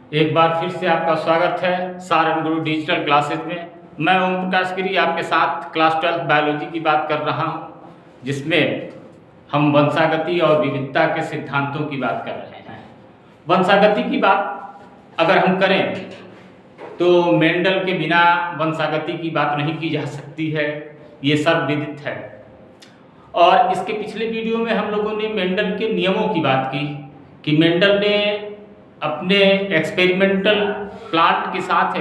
एक बार फिर से आपका स्वागत है सारण गुरु डिजिटल क्लासेज में। मैं ओम प्रकाश गिरी आपके साथ क्लास 12 बायोलॉजी की बात कर रहा हूं, जिसमें हम वंशागति और विविधता के सिद्धांतों की बात कर रहे हैं। वंशागति की बात अगर हम करें तो मेंडल के बिना वंशागति की बात नहीं की जा सकती है, ये सर्वविदित है। और इसके पिछले वीडियो में हम लोगों ने मेंडल के नियमों की बात की कि मेंडल ने अपने एक्सपेरिमेंटल प्लांट के साथ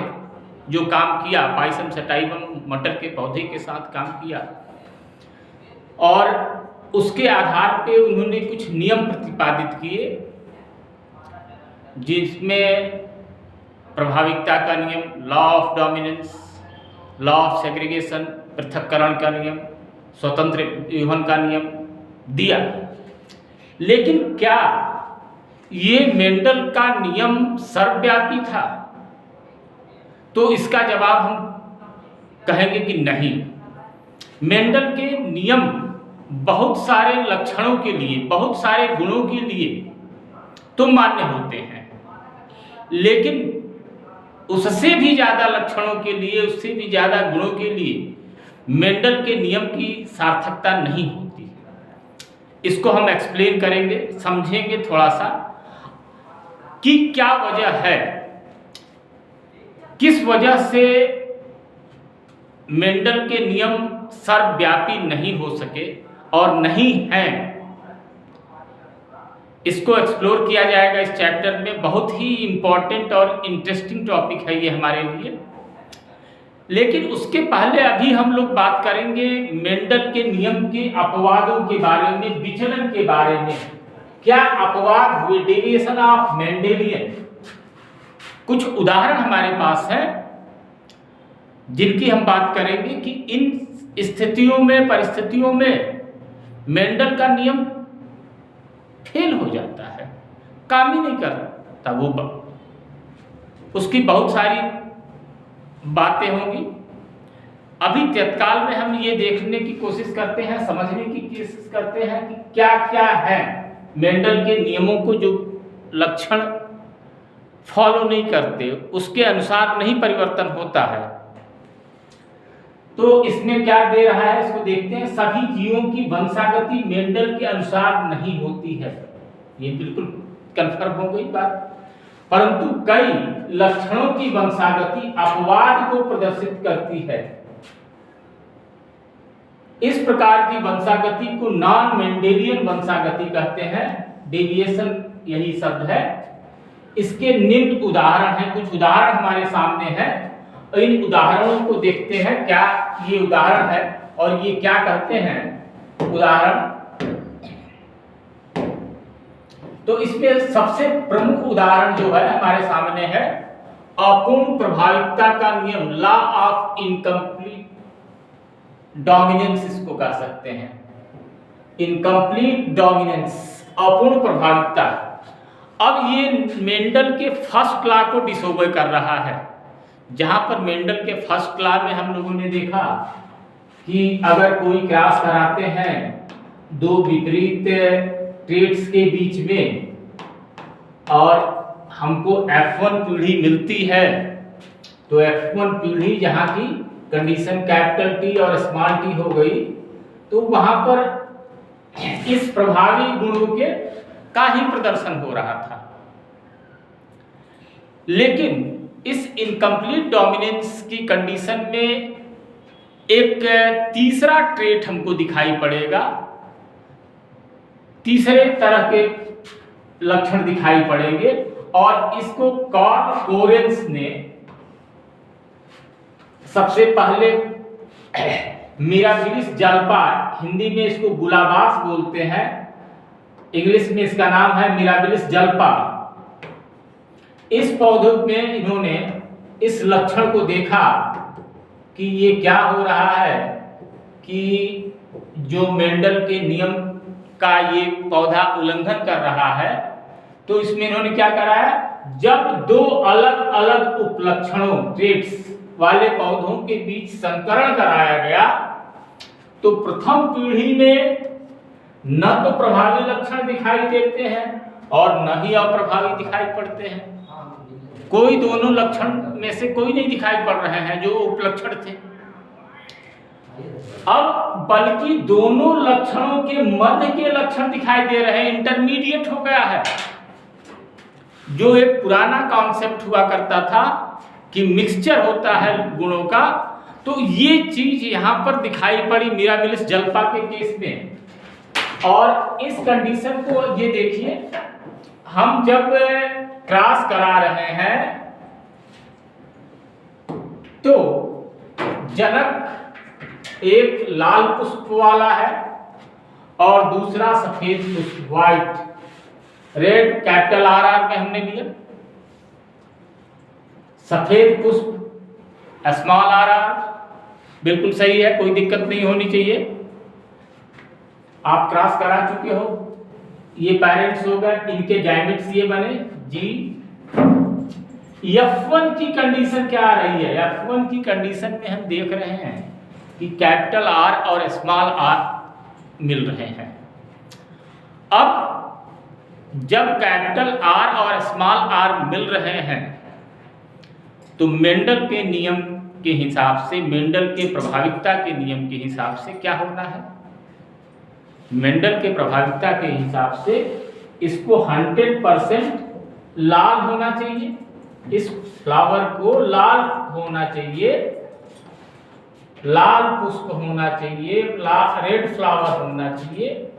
जो काम किया, पाइसम सटाइवम मटर के पौधे के साथ काम किया, और उसके आधार पे उन्होंने कुछ नियम प्रतिपादित किए, जिसमें प्रभाविकता का नियम, law of dominance, law of segregation, पृथक्करण का नियम, स्वतंत्र व्यूहन का नियम दिया। लेकिन क्या ये मेंडल का नियम सर्वव्यापी था? तो इसका जवाब हम कहेंगे कि नहीं। मेंडल के नियम बहुत सारे लक्षणों के लिए, बहुत सारे गुणों के लिए तो मान्य होते हैं, लेकिन उससे भी ज़्यादा लक्षणों के लिए, उससे भी ज़्यादा गुणों के लिए मेंडल के नियम की सार्थकता नहीं होती। इसको हम एक्सप्लेन करेंगे, समझेंगे थोड़ा सा कि क्या वजह है, किस वजह से मेंडल के नियम सर्वव्यापी नहीं हो सके और नहीं हैं। इसको एक्सप्लोर किया जाएगा इस चैप्टर में। बहुत ही इंपॉर्टेंट और इंटरेस्टिंग टॉपिक है ये हमारे लिए। लेकिन उसके पहले अभी हम लोग बात करेंगे मेंडल के नियम के अपवादों के बारे में, विचलन के बारे में। क्या अपवाद हुए, डेविएशन ऑफ मेंडेलियन? कुछ उदाहरण हमारे पास हैं जिनकी हम बात करेंगे कि इन स्थितियों में, परिस्थितियों में मेंडल का नियम फेल हो जाता है, काम ही नहीं करता वो। उसकी बहुत सारी बातें होंगी। अभी तत्काल में हम ये देखने की कोशिश करते हैं, समझने की कोशिश करते हैं कि क्या क्या है मेंडल के नियमों को जो लक्षण फॉलो नहीं करते, उसके अनुसार नहीं परिवर्तन होता है। तो इसमें क्या दे रहा है, इसको देखते हैं। सभी जीवों की वंशागति मेंडल के अनुसार नहीं होती है, ये बिल्कुल कंफर्म हो गई बात। परंतु कई लक्षणों की वंशागति अपवाद को प्रदर्शित करती है। इस प्रकार की वंशागति को नॉन मेंडेलियन वंशागति कहते हैं। डेविएशन यही शब्द है। इसके निम्न उदाहरण हैं, कुछ उदाहरण हमारे सामने हैं। इन उदाहरणों को देखते हैं, क्या ये उदाहरण है और ये क्या कहते हैं उदाहरण। तो इसमें सबसे प्रमुख उदाहरण जो है हमारे सामने है अपूर्ण प्रभाविकता का नियम, लॉ ऑफ इनकम्प्लीट डोमिनेंस इसको कह सकते हैं। इनकम्प्लीट डोमिनेंस, अपूर्ण प्रभाविकता। अब ये मेंडल के फर्स्ट लॉ को डिसओबे कर रहा है। जहां पर मेंडल के फर्स्ट लॉ में हम लोगों ने देखा कि अगर कोई क्रॉस कराते हैं दो विपरीत ट्रेट्स के बीच में और हमको F1 पीढ़ी मिलती है, तो F1 पीढ़ी जहां की कंडीशन कैपिटल T और स्मॉल t हो गई, तो वहां पर इस प्रभावी गुणों के का ही प्रदर्शन हो रहा था। लेकिन इस इनकम्प्लीट डोमिनेंस की कंडीशन में एक तीसरा ट्रेट हमको दिखाई पड़ेगा, तीसरे तरह के लक्षण दिखाई पड़ेंगे, और इसको कार्ल कोरेंस ने सबसे पहले मिराबिलिस जल्पा, हिंदी में इसको गुलाबास बोलते हैं, इंग्लिश में इसका नाम है मिराबिलिस जल्पा। इस पौधे में इन्होंने इस लक्षण को देखा कि ये क्या हो रहा है कि जो मेंडल के नियम का ये पौधा उल्लंघन कर रहा है। तो इसमें इन्होंने क्या करा है, जब दो अलग अलग उपलक्षणों ट्रेट्स वाले पौधों के बीच संकरण कराया गया, तो प्रथम पीढ़ी में न तो प्रभावी लक्षण दिखाई देते हैं और न ही अप्रभावी दिखाई पड़ते हैं। कोई दोनों लक्षण में से कोई नहीं दिखाई पड़ रहे हैं जो उपलक्षण थे। अब बल्कि दोनों लक्षणों के मध्य के लक्षण दिखाई दे रहे हैं, इंटरमीडिएट हो गया है। जो एक पुराना कॉन्सेप्ट हुआ करता था कि मिक्सचर होता है गुणों का, तो ये चीज यहां पर दिखाई पड़ी मिराबिलिस जल्पा के केस में। और इस कंडीशन को ये देखिए, हम जब क्रॉस करा रहे हैं तो जनक एक लाल पुष्प वाला है और दूसरा सफेद पुष्प व्हाइट रेड, कैपिटल आर में हमने लिया। सफेद पुष्प स्मॉल आर बिल्कुल सही है, कोई दिक्कत नहीं होनी चाहिए। आप क्रॉस करा चुके हो, ये पेरेंट्स हो गए, इनके गैमेट्स ये बने जी। F1 की कंडीशन क्या आ रही है? F1 की कंडीशन में हम देख रहे हैं कि कैपिटल आर और स्मॉल आर मिल रहे हैं। अब जब कैपिटल आर और स्मॉल आर मिल रहे हैं तो मेंडल के नियम के हिसाब से, मेंडल के प्रभाविकता के नियम के हिसाब से क्या होना है? मेंडल के प्रभाविकता के हिसाब से इसको 100% लाल होना चाहिए, इस फ्लावर को लाल होना चाहिए, लाल पुष्प होना चाहिए, रेड फ्लावर होना चाहिए।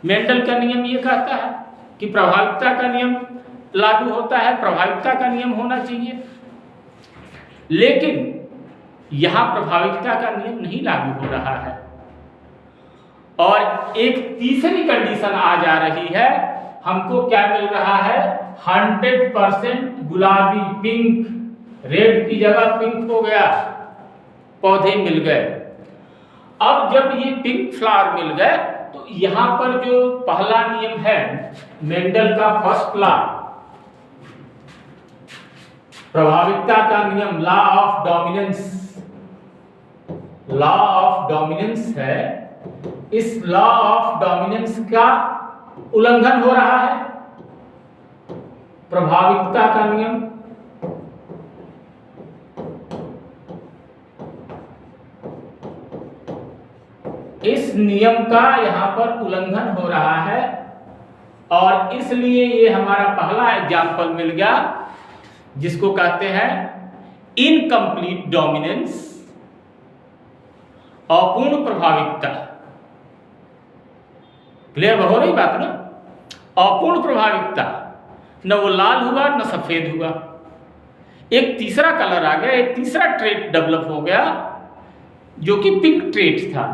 मेंडल का नियम ये कहता है कि प्रभाविकता का नियम लागू होता है, प्रभाविकता का नियम होना चाहिए। लेकिन यहां प्रभाविकता का नियम नहीं लागू हो रहा है और एक तीसरी कंडीशन आ जा रही है। हमको क्या मिल रहा है? 100% गुलाबी, पिंक, रेड की जगह पिंक हो गया, पौधे मिल गए। अब जब ये पिंक फ्लावर मिल गए तो यहां पर जो पहला नियम है मेंडल का फर्स्ट लॉ, प्रभाविकता का नियम, law of dominance, law of dominance है। इस लॉ ऑफ डोमिनेंस का उल्लंघन हो रहा है। प्रभाविकता का नियम, इस नियम का यहां पर उल्लंघन हो रहा है और इसलिए ये हमारा पहला एग्जाम्पल मिल गया जिसको कहते हैं इनकम्प्लीट डोमिनेंस, अपूर्ण प्रभाविकता। क्लियर हो रही बात ना? अपूर्ण प्रभाविकता, न वो लाल हुआ न सफेद हुआ, एक तीसरा कलर आ गया, एक तीसरा ट्रेट डेवलप हो गया जो कि पिंक ट्रेट था।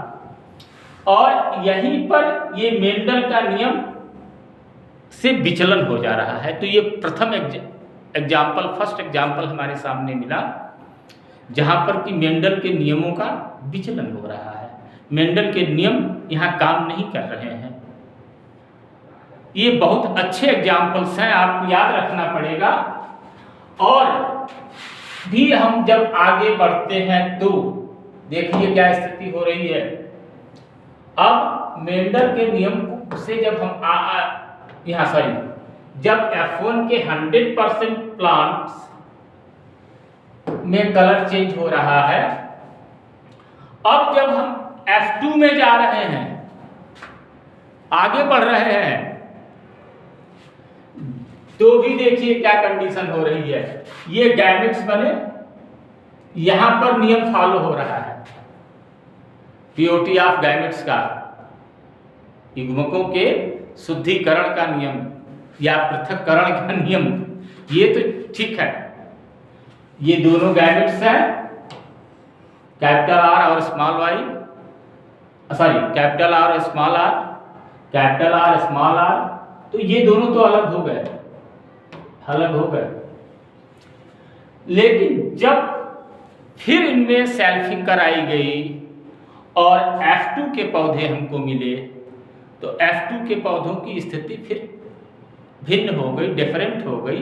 और यहीं पर ये मेंडल का नियम से विचलन हो जा रहा है। तो ये प्रथम एग्जाम्पल, फर्स्ट एग्जाम्पल हमारे सामने मिला जहां पर कि मेंडल के नियमों का विचलन हो रहा है। मेंडल के नियम यहां काम नहीं कर रहे हैं। ये बहुत अच्छे एग्जाम्पल्स हैं, आपको याद रखना पड़ेगा। और भी हम जब आगे बढ़ते हैं तो देखिए क्या स्थिति हो रही है। अब मेंडल के नियम से जब हम जब F1 के 100% प्लांट्स में कलर चेंज हो रहा है, अब जब हम F2 में जा रहे हैं, आगे बढ़ रहे हैं, तो भी देखिए क्या कंडीशन हो रही है। ये गैमेट्स बने, यहां पर नियम फॉलो हो रहा है, पीओटी ऑफ गैमेट्स का, युग्मकों के शुद्धिकरण का नियम या पृथक्करण का नियम। ये तो ठीक है, ये दोनों गैमेट्स हैं, कैपिटल आर और small Y, sorry capital R और small R, capital R small R, तो ये दोनों तो अलग हो गए, अलग हो गए। लेकिन जब फिर इनमें सेल्फिंग कराई गई और F2 के पौधे हमको मिले, तो F2 के पौधों की स्थिति फिर भिन्न हो गई, डिफरेंट हो गई।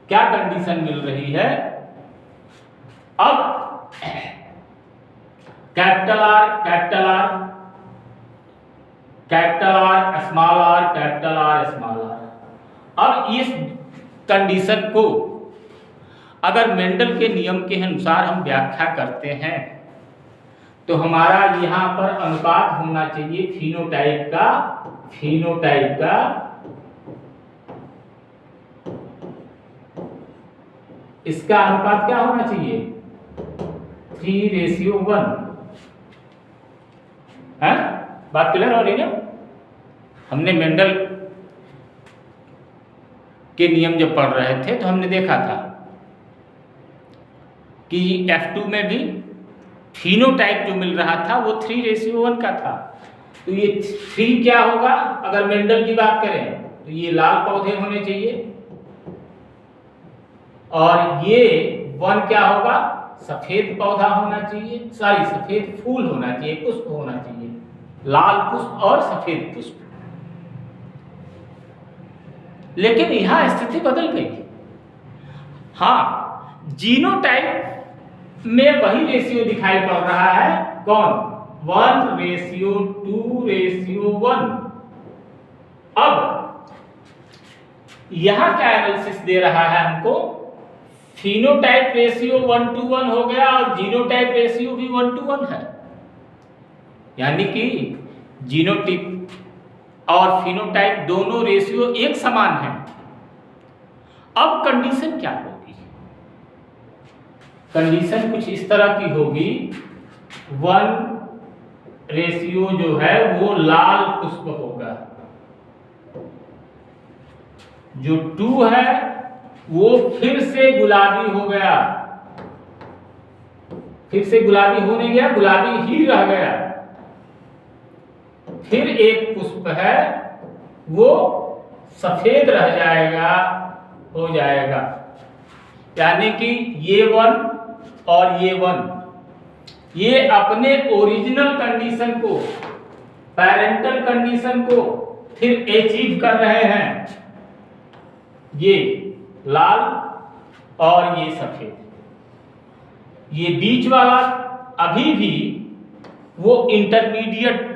क्या कंडीशन मिल रही है? अब capital R, capital R, capital R, small R, capital R, small R, अब इस कंडीशन को अगर मेंडल के नियम के अनुसार हम व्याख्या करते हैं तो हमारा यहाँ पर अनुपात होना चाहिए फिनोटाइप का इसका अनुपात क्या होना चाहिए 3:1 है। बात क्लियर हो रही है? हमने मेंडल के नियम जब पढ़ रहे थे तो हमने देखा था कि F2 में भी फिनोटाइप जो मिल रहा था वो 3:1 का था। तो ये 3 क्या होगा अगर मेंडल की बात करें तो ये लाल पौधे होने चाहिए और ये 1 क्या होगा सफेद पौधा होना चाहिए, सफेद फूल होना चाहिए, पुष्प होना चाहिए, लाल पुष्प और सफेद पुष्प। लेकिन यहां स्थिति बदल गई। हाँ, जीनोटाइप में वही रेशियो दिखाई पड़ रहा है, कौन 1:2:1। अब यहां क्या एनालिसिस दे रहा है हमको, फिनोटाइप रेशियो 1:1 हो गया और जीनोटाइप रेशियो भी 1:1 है, यानी कि जीनोटाइप और फिनोटाइप दोनों रेशियो एक समान है। अब कंडीशन क्या होगी, कंडीशन कुछ इस तरह की होगी 1 रेशियो जो है वो लाल पुष्प होगा, जो 2 है वो फिर से गुलाबी हो गया, फिर से गुलाबी होने गया, गुलाबी ही रह गया। फिर एक पुष्प है वो सफेद रह जाएगा, हो जाएगा, यानी कि ये 1 और ये 1 ये अपने ओरिजिनल कंडीशन को, पैरेंटल कंडीशन को फिर अचीव कर रहे हैं, ये लाल और ये सफेद। ये बीच वाला अभी भी वो इंटरमीडिएट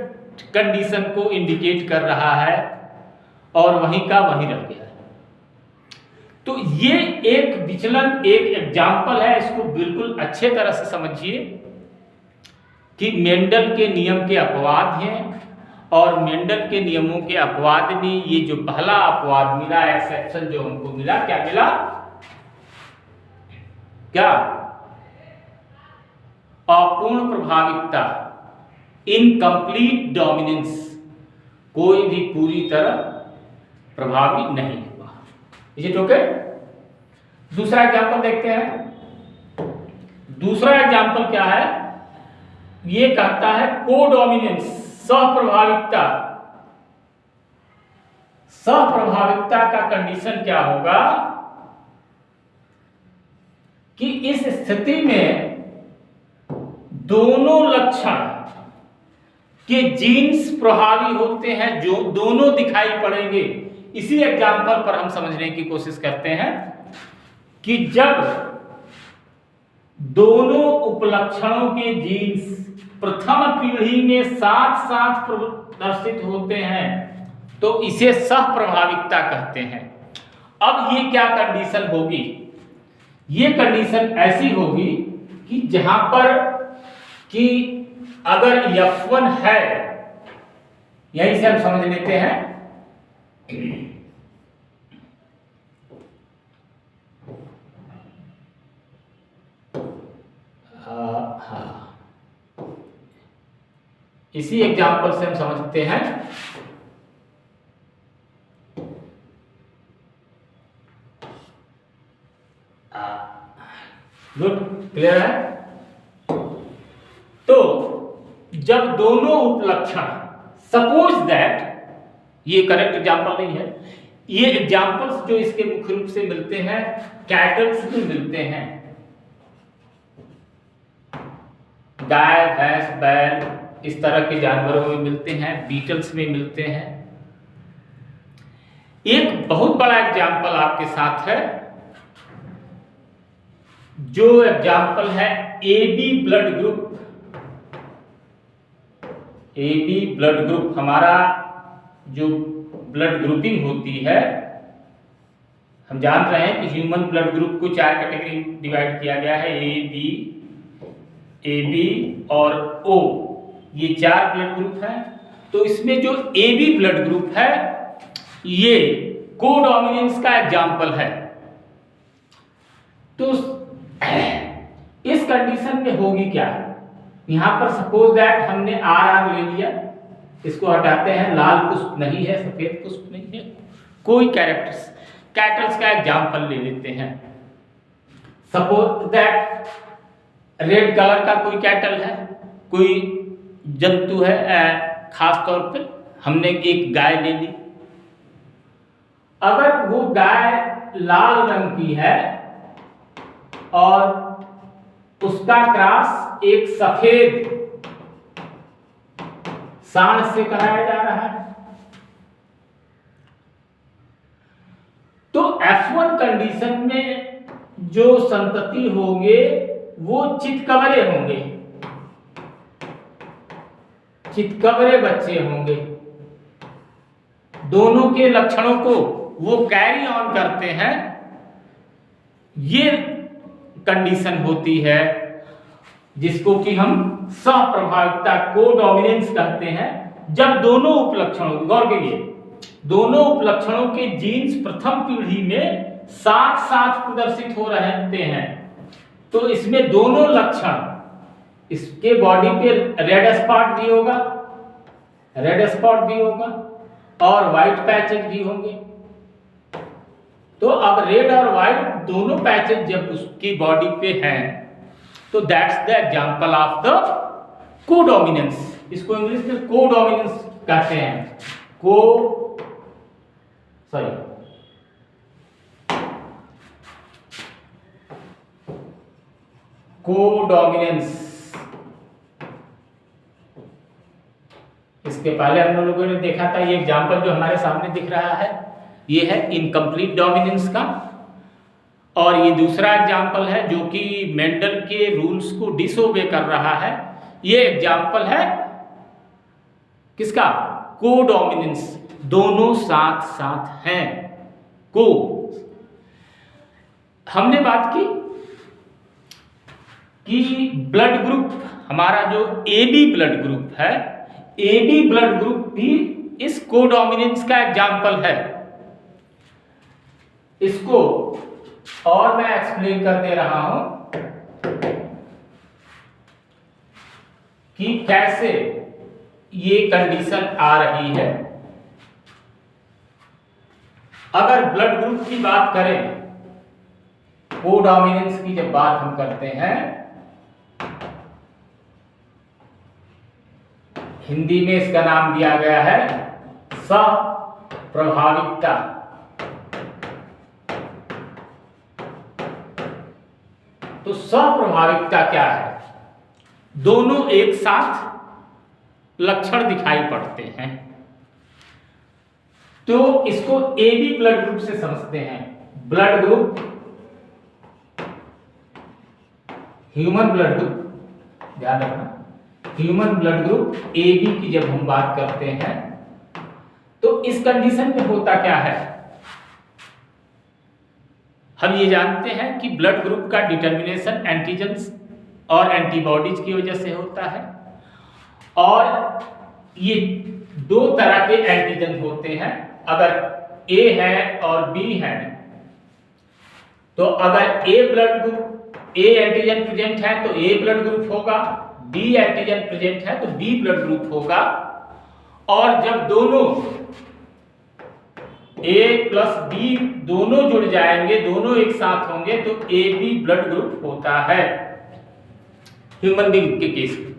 कंडीशन को इंडिकेट कर रहा है और वहीं का वहीं रह गया है। तो ये एक विचलन, एक एग्जाम्पल है, इसको बिल्कुल अच्छे तरह से समझिए कि मेंडल के नियम के अपवाद हैं और मेंडल के नियमों के अपवाद में ये जो पहला अपवाद मिला, एक्सेप्शन जो हमको मिला, क्या मिला, क्या अपूर्ण प्रभाविकता, इनकम्प्लीट डोमिनेंस, कोई भी पूरी तरह प्रभावी नहीं हुआ। Is it okay? दूसरा एग्जांपल देखते हैं। दूसरा एग्जांपल क्या है, ये कहता है कोडोमिनेंस, सहप्रभाविकता। सहप्रभाविकता का कंडीशन क्या होगा कि इस स्थिति में दोनों लक्षण के जीन्स प्रभावी होते हैं, जो दोनों दिखाई पड़ेंगे। इसी एग्जांपल पर हम समझने की कोशिश करते हैं कि जब दोनों उपलक्षणों के जीन्स प्रथम पीढ़ी में साथ साथ प्रदर्शित होते हैं तो इसे सहप्रभाविकता कहते हैं। अब ये क्या कंडीशन होगी, ये कंडीशन ऐसी होगी कि जहां पर कि अगर F1 है, यहीं से हम समझ लेते हैं इसी एग्जांपल से हम समझते हैं गुड, क्लियर है। तो जब दोनों उपलक्षण, सपोज दैट, ये करेक्ट एग्जांपल नहीं है, ये एग्जांपल्स जो इसके मुख्य रूप से मिलते हैं कैटल्स में मिलते हैं, गाय, भैंस, बैल, इस तरह के जानवरों में मिलते हैं, बीटल्स में मिलते हैं। एक बहुत बड़ा एग्जांपल आपके साथ है, जो एग्जांपल है AB blood group. AB blood group, हमारा जो ब्लड ग्रुपिंग होती है हम जान रहे हैं कि ह्यूमन ब्लड ग्रुप को 4 कैटेगरी डिवाइड किया गया है, ए बी और ओ, ये 4 ब्लड ग्रुप हैं। तो इसमें जो ए बी ब्लड ग्रुप है ये कोडोमिनेंस का एग्जाम्पल है। तो इस कंडीशन में होगी क्या, यहां पर सपोज दैट हमने आर ले लिया, इसको हटाते हैं, लाल पुष्प नहीं है, सफेद पुष्प नहीं है, कोई कैटल्स का एग्जाम्पल ले लेते हैं। सपोज दैट रेड कलर का कोई कैटल है, कोई जंतु है, खास तौर पे हमने एक गाय ले ली। अगर वो गाय लाल रंग की है और उसका क्रॉस एक सफेद सांड से कराया जा रहा है, तो F1 कंडीशन में जो संतति होंगे वो चितकबरे होंगे, चितकबरे बच्चे होंगे। दोनों के लक्षणों को वो कैरी ऑन करते हैं। ये कंडीशन होती है जिसको कि हम सहप्रभाविता कोडोमिनेंस कहते हैं। जब दोनों उपलक्षणों, गौर करिए, दोनों उपलक्षणों के जीन्स प्रथम पीढ़ी में साथ साथ प्रदर्शित हो रहते हैं, तो इसमें दोनों लक्षण, इसके बॉडी पे रेड स्पॉट भी होगा, रेड स्पॉट भी होगा और व्हाइट पैचेज भी होंगे। तो अब रेड और व्हाइट दोनों पैचेज जब उसकी बॉडी पे हैं तो that's the example of the codominance. इसको इंग्लिश में कोडोमिनेंस कहते हैं। कोडोमिनेंस। इसके पहले हम लोगों ने देखा था, ये एग्जांपल जो हमारे सामने दिख रहा है ये है इनकम्प्लीट डोमिनेंस का, और ये दूसरा एग्जाम्पल है जो कि मेंडल के रूल्स को डिसोबे कर रहा है। ये एग्जाम्पल है किसका, कोडोमिनेंस। दोनों साथ साथ हैं। को हमने बात की कि ब्लड ग्रुप हमारा जो ए बी ब्लड ग्रुप है, ए बी ब्लड ग्रुप भी इस कोडोमिनेंस का एग्जाम्पल है। इसको और मैं एक्सप्लेन कर दे रहा हूं कि कैसे ये कंडीशन आ रही है। अगर ब्लड ग्रुप की बात करें, कोडोमिनेंस की जब बात हम करते हैं, हिंदी में इसका नाम दिया गया है सहप्रभाविकता। तो सहप्रभाविकता क्या है, दोनों एक साथ लक्षण दिखाई पड़ते हैं। तो इसको ए बी ब्लड ग्रुप से समझते हैं। Blood group, human blood group, ध्यान रखना, human blood group A B की जब हम बात करते हैं तो इस कंडीशन में होता क्या है, हम ये जानते हैं कि ब्लड ग्रुप का डिटर्मिनेशन एंटीजन्स और एंटीबॉडीज की वजह से होता है, और ये दो तरह के एंटीजन होते हैं। अगर ए है और बी है, तो अगर A blood group, A antigen present है तो ए ब्लड ग्रुप होगा, बी एंटीजन प्रेजेंट है तो बी ब्लड ग्रुप होगा। और जब दोनों ए प्लस बी दोनों जुड़ जाएंगे, दोनों एक साथ होंगे, तो ए बी ब्लड ग्रुप होता है ह्यूमन बीइंग के केस में।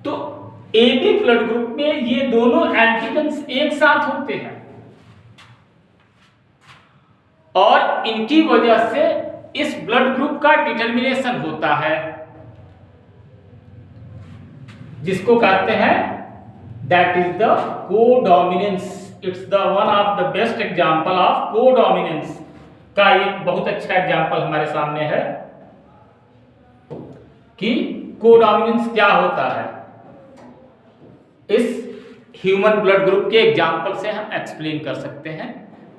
तो ए बी ब्लड ग्रुप में ये दोनों एंटीजन्स एक साथ होते हैं और इनकी वजह से इस ब्लड ग्रुप का डिटर्मिनेशन होता है, जिसको कहते हैं that is the codominance. It's the one of the best example of codominance का एक बहुत अच्छा एग्जांपल हमारे सामने है कि कोडोमिनेंस क्या होता है। इस ह्यूमन ब्लड ग्रुप के एग्जांपल से हम एक्सप्लेन कर सकते हैं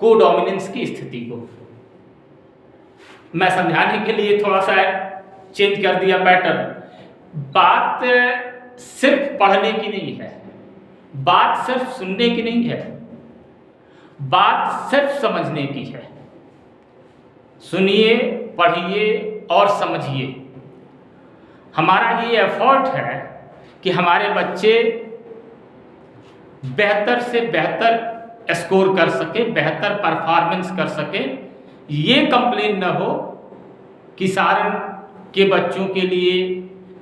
कोडोमिनेंस की स्थिति को। मैं समझाने के लिए थोड़ा सा चेंज कर दिया पैटर्न। बात सिर्फ पढ़ने की नहीं है, बात सिर्फ सुनने की नहीं है, बात सिर्फ समझने की है। सुनिए, पढ़िए और समझिए। हमारा ये एफर्ट है कि हमारे बच्चे बेहतर से बेहतर स्कोर कर सके, बेहतर परफॉर्मेंस कर सके। ये कंप्लेन न हो कि सारण के बच्चों के लिए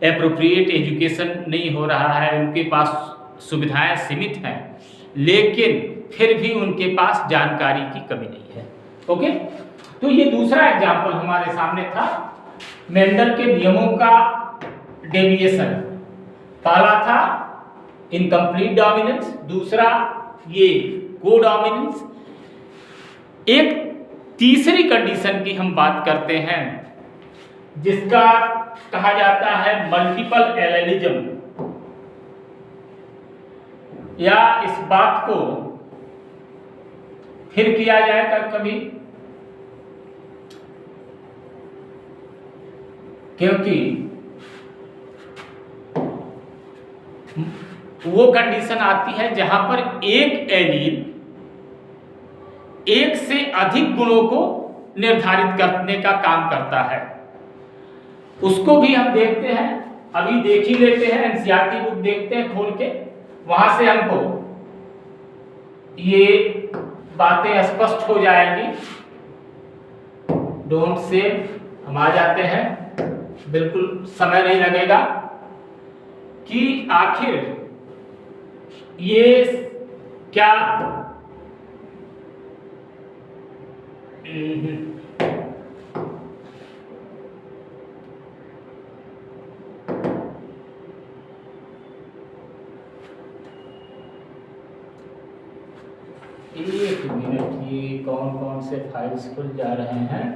एप्रोप्रिएट एजुकेशन नहीं हो रहा है, उनके पास सुविधाएं सीमित हैं, लेकिन फिर भी उनके पास जानकारी की कमी नहीं है। ओके, तो ये दूसरा एग्जाम्पल हमारे सामने था मेंडल के नियमों का डेविएशन। पहला था इनकम्प्लीट डोमिनेंस, दूसरा ये कोडोमिनेंस। एक तीसरी कंडीशन की हम बात करते हैं जिसका कहा जाता है मल्टीपल एलेलिज्म, या इस बात को फिर किया जाएगा कभी, क्योंकि वो कंडीशन आती है जहां पर एक एलील एक से अधिक गुणों को निर्धारित करने का काम करता है। उसको भी हम देखते हैं, अभी देख ही लेते हैं, एनसीईआरटी बुक देखते हैं खोल के, वहां से हमको ये बातें स्पष्ट हो जाएंगी। डोंट से हम आ जाते हैं, बिल्कुल समय नहीं लगेगा कि आखिर ये क्या एक मिनट, ये कौन कौन से फाइल्स खुल जा रहे हैं।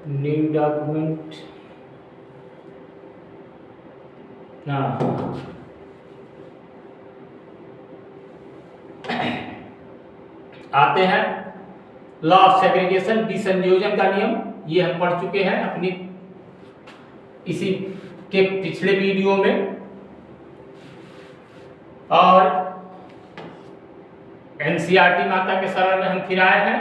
न्यू डॉक्यूमेंट, आते हैं लॉ ऑफ सेग्रीगेशन, विसंयोजन का नियम। ये हम पढ़ चुके हैं अपनी इसी के पिछले वीडियो में, और एनसीईआरटी माता के शरण में हम फिर आए हैं।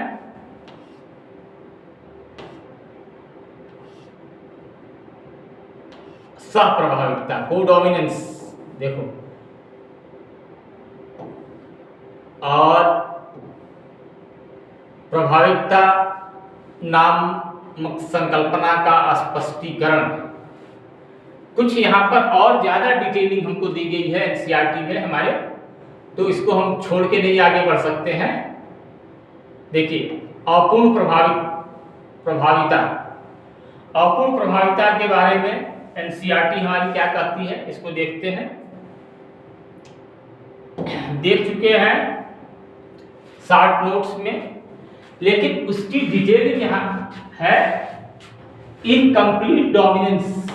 सहप्रभाविकता, कोडोमिनेंस देखो, और प्रभाविकता नामक संकल्पना का स्पष्टीकरण। कुछ यहाँ पर और ज्यादा डिटेलिंग हमको दी गई है एनसीईआरटी में हमारे, तो इसको हम छोड़ के नहीं आगे बढ़ सकते हैं। देखिए, अपूर्ण प्रभाविता, अपूर्ण प्रभाविता के बारे में एनसीईआरटी हमारी क्या कहती है, इसको देखते हैं। देख चुके हैं शॉर्ट नोट्स में, लेकिन उसकी डिटेलिंग यहाँ है। इनकम्प्लीट डोमिनेंस,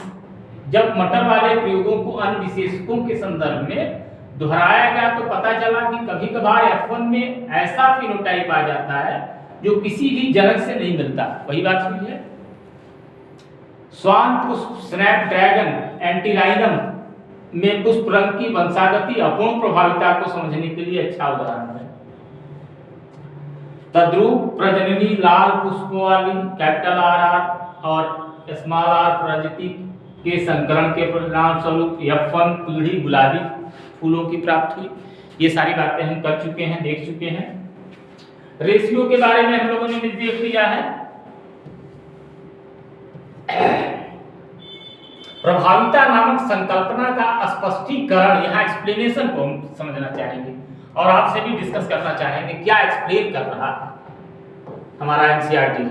जब मटर वाले प्रयोगों को अन्य विशेषकों के संदर्भ में दोहराया गया तो पता चला कि कभी कभार F1 में ऐसा फिनोटाइप आ जाता है जो किसी भी जनक से नहीं मिलता। वही बात हुई है। स्वान पुष्प, स्नैपड्रैगन, एंटीराइनम में पुष्प रंग की वंशागति अपूर्ण प्रभाविता को समझने के लिए अच्छा उदाहरण है। तद्रुप प्रजननी लाल पुष्प वाली कैपिटल RR और स्मॉल r प्रजाति के संकरण के परिणाम स्वरूप F1 पीढ़ी गुलाबी फूलों की प्राप्त हुई। ये सारी बातें हम कर चुके हैं, देख चुके हैं। रेशियो के बारे में हम लोगों ने देख लिया है। प्रभाविता नामक संकल्पना का स्पष्टीकरण, यहाँ एक्सप्लेनेशन को हम समझना चाहेंगे और आपसे भी डिस्कस करना चाहेंगे क्या एक्सप्लेन कर रहा है हमारा एनसीईआरटी।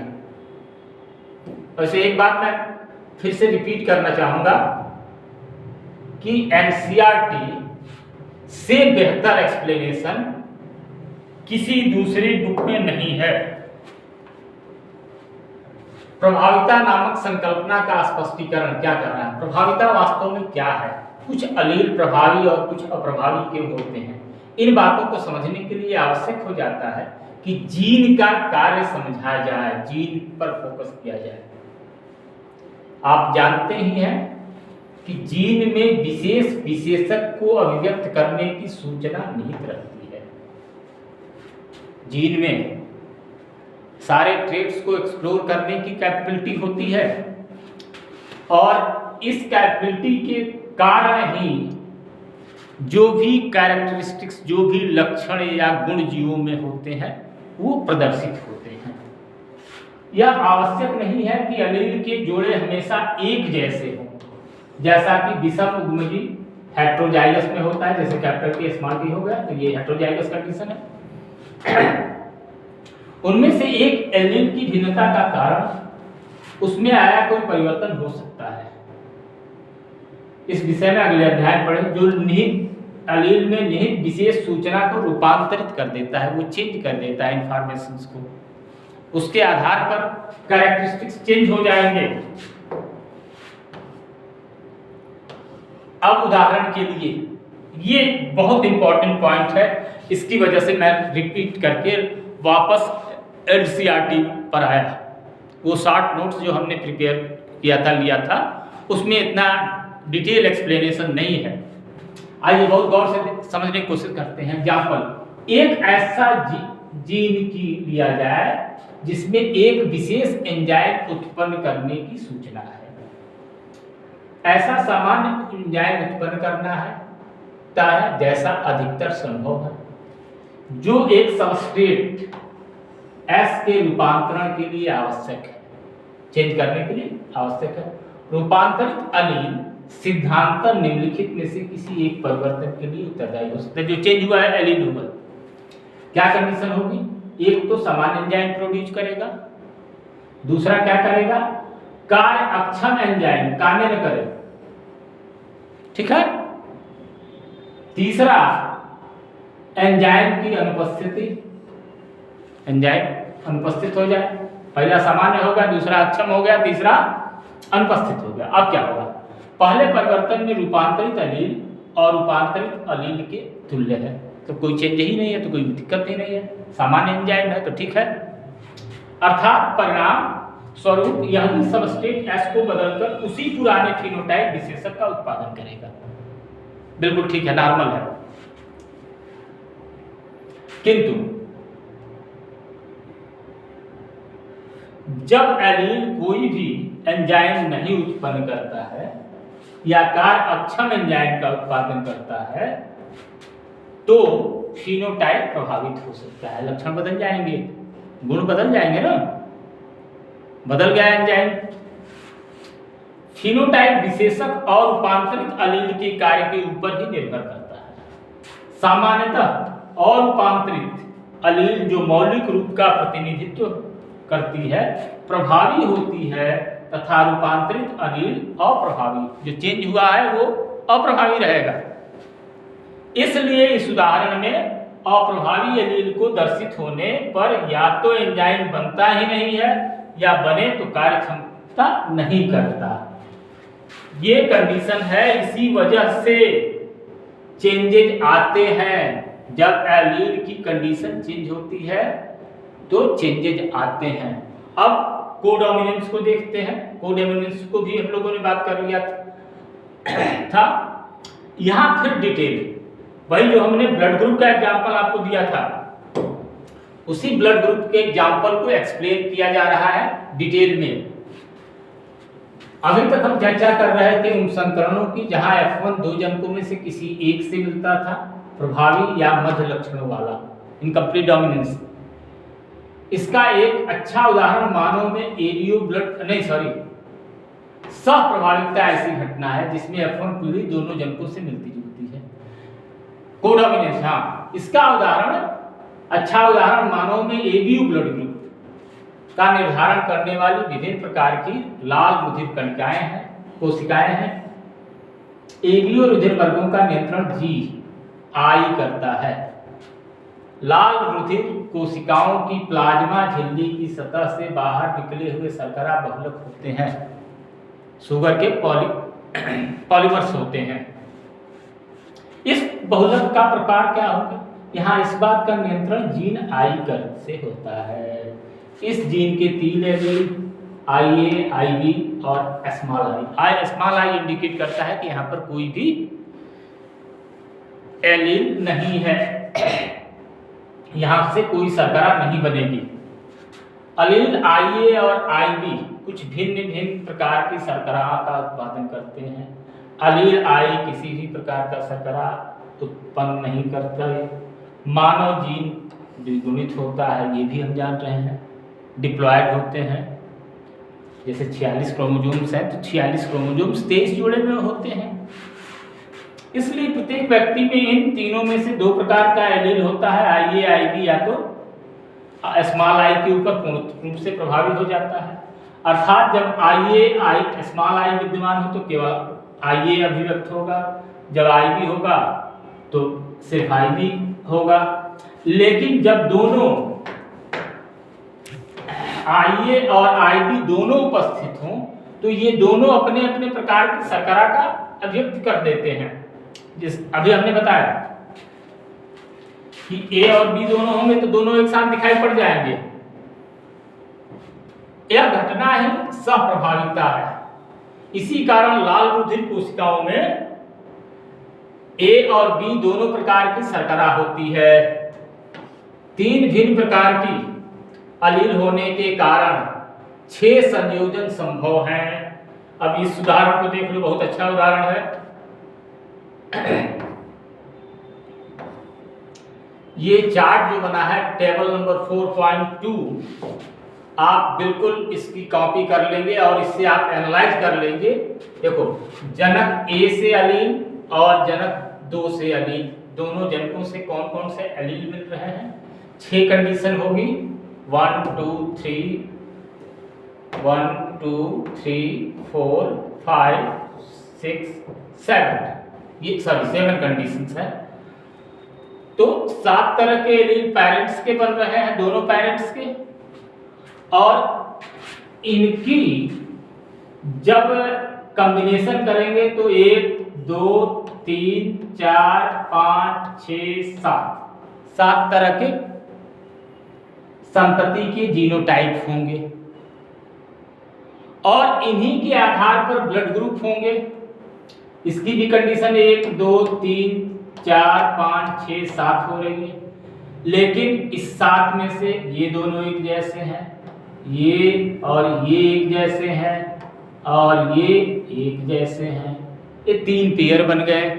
वैसे एक बात मैं फिर से रिपीट करना चाहूंगा कि एनसीईआरटी से बेहतर एक्सप्लेनेशन किसी दूसरी बुक में नहीं है। प्रभाविता नामक संकल्पना का स्पष्टीकरण क्या कर रहा है, प्रभाविता वास्तव में क्या है, कुछ अलील प्रभावी और कुछ अप्रभावी क्यों होते हैं। इन बातों को समझने के लिए आवश्यक हो जाता है कि जीन का कार्य समझा जाए, जीन पर फोकस किया जाए। आप जानते ही हैं कि जीन में विशेष विशेषक को अभिव्यक्त करने की सूचना निहित रहती है। जीन में सारे ट्रेट्स को एक्सप्लोर करने की कैपेबिलिटी होती है और इस कैपेबिलिटी के कारण ही जो भी कैरेक्टरिस्टिक्स, जो भी लक्षण या गुण जीवों में होते हैं वो प्रदर्शित होते हैं। यह आवश्यक नहीं है कि अलील के जोड़े हमेशा एक जैसे हों, जैसा कि विषम उद्गमजी हेट्रोजाइगस में होता है, जैसे कैपिटल K स्मॉल t हो गया तो ये हेट्रोजाइगस कंडीशन है। उनमें से एक एलील की भिन्नता का कारण उसमें आया कोई परिवर्तन हो सकता है। इस विषय में अगले अध्याय पढ़ें। जो निहित अलील में निहित विशेष सूचना को रूपांतरित कर देता है, वो चेंज कर देता है इंफॉर्मेशंस को, उसके आधार पर कैरेक्टरिस्टिक्स चेंज हो जाएंगे। अब उदाहरण के लिए ये बहुत इंपॉर्टेंट पॉइंट है, इसकी वजह से मैं रिपीट करके वापस एनसीईआरटी पर आया। वो शॉर्ट नोट्स जो हमने प्रिपेयर किया था, लिया था, उसमें इतना डिटेल एक्सप्लेनेशन नहीं है। आइए बहुत गौर से समझने की कोशिश करते हैं। एग्जाम्पल, एक ऐसा जीन की लिया जाए जिसमें एक विशेष एंजाइम उत्पन्न करने की सूचना है। ऐसा सामान्य एंजाइम उत्पन्न करना है जैसा अधिकतर संभव है, जो एक सबस्ट्रेट S के रूपांतरण के लिए आवश्यक है, चेंज करने के लिए आवश्यक है। रूपांतरित अलील सिद्धांतन निम्नलिखित में से किसी एक परिवर्तन के लिए उत्तरदायी हो सकता है। जो चेंज हुआ है एलील हुआ, क्या कंडीशन होगी? एक तो सामान्य एंजाइम प्रोड्यूस करेगा, दूसरा क्या करेगा? कार्य अक्षम एंजाइम कार्य न करे, ठीक है। तीसरा एंजाइम की अनुपस्थिति, एंजाइम अनुपस्थित हो जाए। पहला सामान्य होगा, दूसरा अक्षम हो गया, तीसरा अनुपस्थित हो गया। अब क्या होगा? पहले परिवर्तन में रूपांतरित अलील और रूपांतरित अलील के तुल्य है, तो कोई चेंज ही नहीं है, तो कोई दिक्कत ही नहीं है, सामान्य एंजाइम है तो ठीक है। अर्थात परिणाम स्वरूप यह भी सबस्ट्रेट S को बदलकर उसी पुराने फिनोटाइप विशेषक का उत्पादन करेगा। बिल्कुल ठीक है, नॉर्मल है। किंतु जब एलील कोई भी एंजाइम नहीं उत्पन्न करता है या कार्य अक्षम एंजाइम का उत्पादन करता है तो फिनोटाइप प्रभावित हो सकता है, लक्षण बदल जाएंगे, गुण बदल जाएंगे ना, बदल गया एंजाइम। फिनोटाइप विशेषक और रूपांतरित अलील के कार्य के ऊपर ही निर्भर करता है। सामान्यतः और रूपांतरित अलील जो मौलिक रूप का प्रतिनिधित्व करती है प्रभावी होती है तथा रूपांतरित अलील अप्रभावी, जो चेंज हुआ है वो अप्रभावी रहेगा। इसलिए इस उदाहरण में अप्रभावी अलील को दर्शित होने पर या तो एंजाइम बनता ही नहीं है या बने तो कार्य क्षमता नहीं करता। ये कंडीशन है, इसी वजह से चेंजेज आते हैं। जब एलील की कंडीशन चेंज होती है तो चेंजेज आते हैं। अब कोडोमिनेंस को देखते हैं। कोडोमिनेंस को भी हम लोगों ने बात कर लिया था। यहाँ फिर डिटेल वही जो हमने ब्लड ग्रुप का एग्जांपल आपको दिया था, उसी ब्लड ग्रुप के एग्जांपल को एक्सप्लेन किया जा रहा है डिटेल में। अभी तक हम चर्चा कर रहे थे उन संकरणों की जहां F1 दो जनकों में से किसी एक से मिलता था, प्रभावी या मध्य लक्षणों वाला, इनकम्प्लीट डोमिनेंस। इसका एक अच्छा उदाहरण मानव में एरियो ब्लड सहप्रभाविकता ऐसी घटना है जिसमें F1 पीढ़ी दोनों जनकों से मिलती जुलती है। कोडोमिनेंस, हाँ, इसका उदाहरण अच्छा उदाहरण मानव में एबीयू ब्लड ग्रुप का निर्धारण करने वाली विभिन्न प्रकार की लाल रुधिर कणिकाएं हैं, कोशिकाएं हैं। एबीयू रुधिर वर्गों का नियंत्रण GI करता है। लाल रुधिर कोशिकाओं की प्लाज्मा झिल्ली की सतह से बाहर निकले हुए शर्करा बहुलक होते हैं, शुगर के पॉलीमर्स होते हैं। बहुलक का प्रकार क्या होगा? यहाँ इस बात का नियंत्रण जीन आई कर से होता है। इस जीन के 3 एलील IA, IB और स्मॉल आई इंडिकेट करता है कि यहाँ पर कोई भी एलील नहीं है, यहाँ से कोई शर्करा नहीं बनेगी। एलील IA और IB कुछ भिन्न भिन्न प्रकार की शर्करा का उत्पादन करते हैं। एलील I किसी भी प्रकार का शर्करा उत्पन्न नहीं करता है। मानव जीन द्विगुणित होता है, ये भी हम जान रहे हैं। डिप्लॉयड होते हैं, जैसे 46 क्रोमोसोम्स हैं तो 46 क्रोमोसोम्स 23 जोड़े में होते हैं। इसलिए प्रत्येक व्यक्ति में इन तीनों में से 2 प्रकार का एलील होता है, IA, IB या तो स्मॉल आई के ऊपर पूर्ण रूप से प्रभावी हो जाता है। अर्थात जब स्मॉल आई विद्यमान हो तो केवल IA अभिव्यक्त होगा, जब IB होगा तो सिर्फ IB होगा। लेकिन जब दोनों IA और IB दोनों उपस्थित हों तो ये दोनों अपने अपने प्रकार की शर्करा का अभिव्यक्त कर देते हैं। जिस अभी हमने बताया कि A और B दोनों होंगे तो दोनों एक साथ दिखाई पड़ जाएंगे। यह घटना ही सहप्रभाविता है। इसी कारण लाल रुधिर कोशिकाओं में A और B दोनों प्रकार की शर्करा होती है। 3 भिन्न प्रकार की एलील होने के कारण 6 संयोजन संभव हैं। अब इस उदाहरण को देख लो, बहुत अच्छा उदाहरण है। ये चार्ट जो बना है टेबल नंबर 4.2, आप बिल्कुल इसकी कॉपी कर लेंगे और इससे आप एनालाइज कर लेंगे। देखो, जनक A से एलील और जनक 2 से एलील, दोनों जनकों से कौन कौन से एलील मिल रहे हैं। 6 कंडीशन होगी, 1 2 3 4 5 6 7, ये 7 कंडीशंस है। तो 7 तरह के एलील पेरेंट्स के बन रहे हैं, दोनों पेरेंट्स के, और इनकी जब कॉम्बिनेशन करेंगे तो 1 2 3 4 5 6 7 तरह के संतति के जीनोटाइप होंगे और इन्हीं के आधार पर ब्लड ग्रुप होंगे। इसकी भी कंडीशन 1 2 3 4 5 6 7 हो रही है। लेकिन इस 7 में से ये दोनों एक जैसे हैं, ये और ये एक जैसे हैं और ये एक जैसे हैं, ये 3 पेयर बन गए।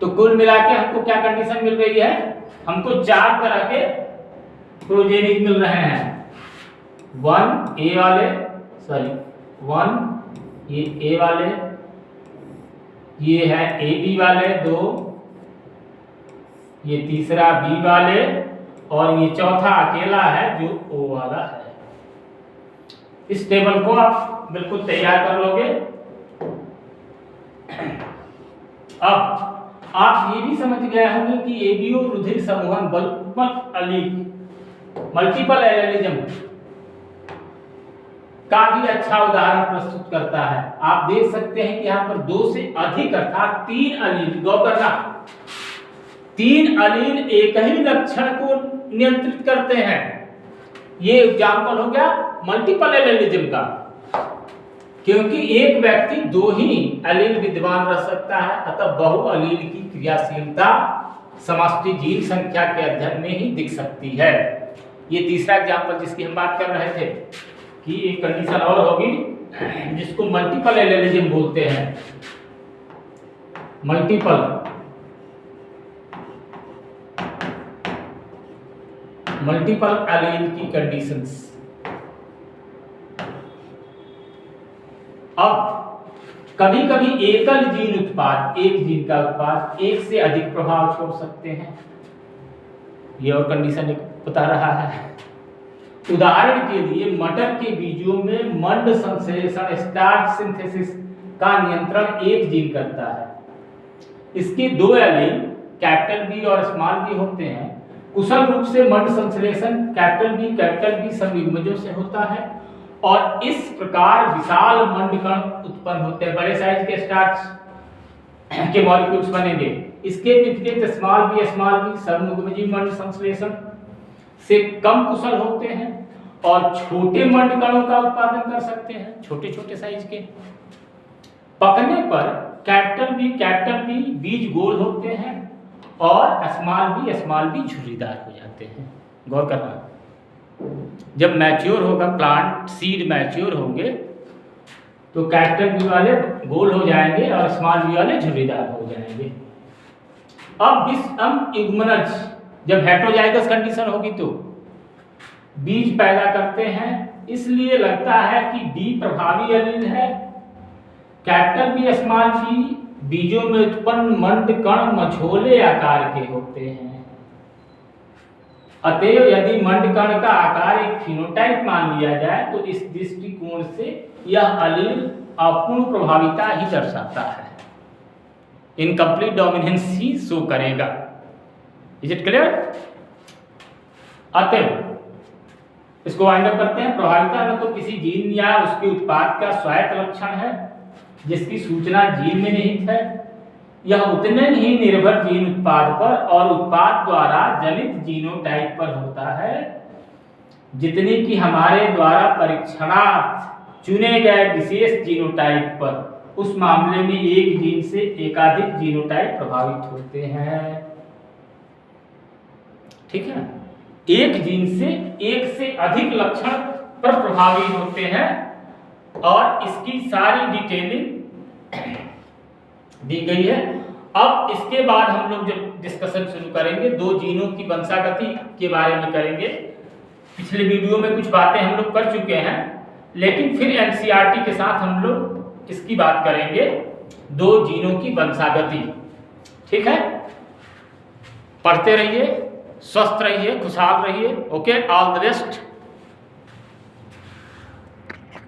तो कुल मिला के हमको क्या कंडीशन मिल रही है? हमको 4 तरह के प्रोजेनिक मिल रहे हैं। 1 A वाले, 1 ये A वाले, ये है AB वाले 2, ये तीसरा B वाले और ये चौथा अकेला है जो O वाला है। इस टेबल को आप बिल्कुल तैयार कर लोगे। अब आप ये भी समझ गए होंगे कि ABO रुधिर समूहन मल्टीपल एलेलिज्म का भी अच्छा उदाहरण प्रस्तुत करता है। आप देख सकते हैं कि यहाँ पर 2 से अधिक अर्थात 3 एलील, गौर करना, 3 एलील एक ही लक्षण को नियंत्रित करते हैं। ये एग्जाम्पल हो गया मल्टीपल एलेलिज्म का, क्योंकि एक व्यक्ति 2 ही एलील विद्यमान रह सकता है। अतः बहु एलील की क्रियाशीलता समष्टि जीन संख्या के अध्ययन में ही दिख सकती है। ये तीसरा एग्जाम्पल जिसकी हम बात कर रहे थे कि एक कंडीशन और होगी जिसको मल्टीपल एलेलिज्म बोलते हैं। मल्टीपल एलील की कंडीशंस। अब कभी कभी एकल जीन उत्पाद, एक जीन का उत्पाद एक से अधिक प्रभाव छोड़ सकते हैं। ये और कंडीशन एक बता रहा है। उदाहरण के लिए मटर के बीजों में मंड संश्लेषण स्टार्च सिंथेसिस का नियंत्रण एक जीन करता है। इसके 2 एलील कैपिटल B और स्मॉल b होते हैं। कुशल रूप से मंड संश्लेषण कैपिटल B संयुग्मजों से होता है और इस प्रकार विशाल मंड कण उत्पन्न होते हैं। बड़े साइज के स्टार्च के मॉलिक्यूल्स बनेंगे। इसके विपरीत स्मॉल बी सर्वमुखी मंड संश्लेषण से कम कुशल होते हैं और छोटे मंड कणों का उत्पादन कर सकते हैं, छोटे छोटे साइज के। पकने पर कैपिटल बी बीज गोल होते हैं और स्मॉल बी झुर्रीदार हो जाते हैं। गौर करना, जब मैच्योर होगा प्लांट, सीड मैच्योर होंगे तो कैपिटल बी वाले गोल हो जाएंगे और स्मॉल बी वाले झुर्रीदार हो जाएंगे। अब विषम युग्मनज जब हेटेरोजाइगस कंडीशन होगी तो बीज पैदा करते हैं, इसलिए लगता है कि बी प्रभावी एलील है। कैपिटल बी स्मॉल बी बीजों में उत्पन्न मंड कण मझोले आकार के होते हैं। अतएव यदि मंड कण का आकार एक फिनोटाइप मान लिया जाए तो इस दृष्टिकोण से यह एलील अपूर्ण प्रभाविता ही दर्शाता है, इनकम्प्लीट डोमिनेंस ही शो करेगा। Is it clear? अतएव इसको वाइंड अप करते हैं। प्रभाविता न तो किसी जीन या उसके उत्पाद का स्वायत्त लक्षण है जिसकी सूचना जीन में निहित है, यह उतने ही निर्भर जीन उत्पाद पर और उत्पाद द्वारा जनित जीनोटाइप पर होता है जितनी कि हमारे द्वारा परीक्षणार्थ चुने गए विशेष जीनोटाइप पर। उस मामले में एक जीन से एकाधिक जीनोटाइप प्रभावित होते हैं। ठीक है, एक जीन से एक से अधिक लक्षण पर प्रभावी होते हैं और इसकी सारी डिटेलिंग दी गई है। अब इसके बाद हम लोग जब डिस्कशन शुरू करेंगे दो जीनों की वंशागति के बारे में करेंगे। पिछले वीडियो में कुछ बातें हम लोग कर चुके हैं, लेकिन फिर एनसीईआरटी के साथ हम लोग इसकी बात करेंगे, दो जीनों की वंशागति। ठीक है, पढ़ते रहिए, स्वस्थ रहिए, खुशहाल रहिए। Okay, all the best.